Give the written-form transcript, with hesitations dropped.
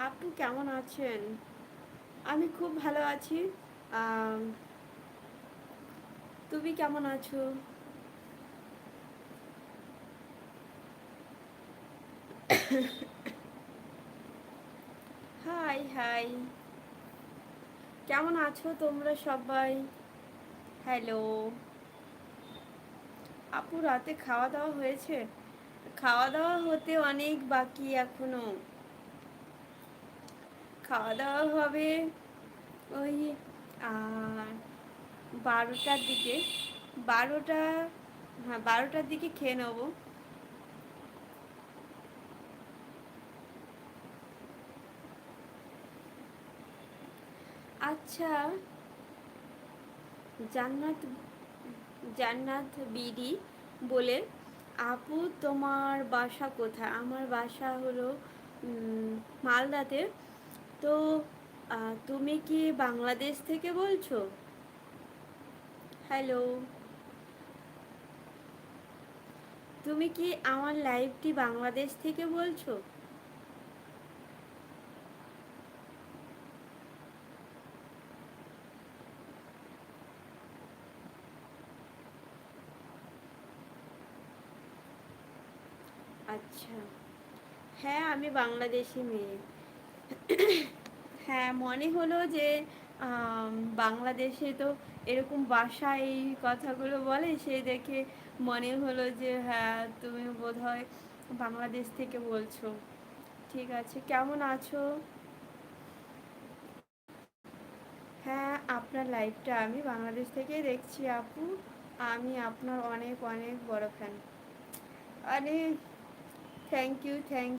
আপু কেমন আছেন? আমি খুব ভালো আছি। আম তুমি কেমন আছো? Hi, hi. কেমন আছো তোমরা সবাই? হ্যালো। আপু রাতে খাওয়া-দাওয়া হয়েছে? খাওয়া-দাওয়া হতে অনেক বাকি এখনো। খাওয়া-দাওয়া হবে ওই আ ১২টার দিকে। ১২টা, হ্যাঁ ১২টার দিকে খেয়ে নেবো। আচ্ছা, জান্নাত জান্নাত বিডি বলে, আপু তোমার বাসা কোথায়? আমার বাসা হলো মালদাতে। তো তুমি কি বাংলাদেশ থেকে বলছো? হ্যালো, তুমি কি আমার লাইভটি বাংলাদেশ থেকে বলছো? আচ্ছা, হ্যাঁ আমি বাংলাদেশি মেয়ে। হ্যাঁ মনে হলো যে আম, বাংলাদেশে তো এরকম ভাষায় এই কথাগুলো বলে, সেই দেখে মনে হলো যে হ্যাঁ তুমি বোধহয় বাংলাদেশ থেকে বলছো। ঠিক আছে, কেমন আছো? হ্যাঁ আপনার লাইভটা আমি বাংলাদেশ থেকেই দেখছি আপু। আমি আপনার অনেক অনেক বড় ফ্যান। আরে থ্যাংক ইউ, থ্যাংক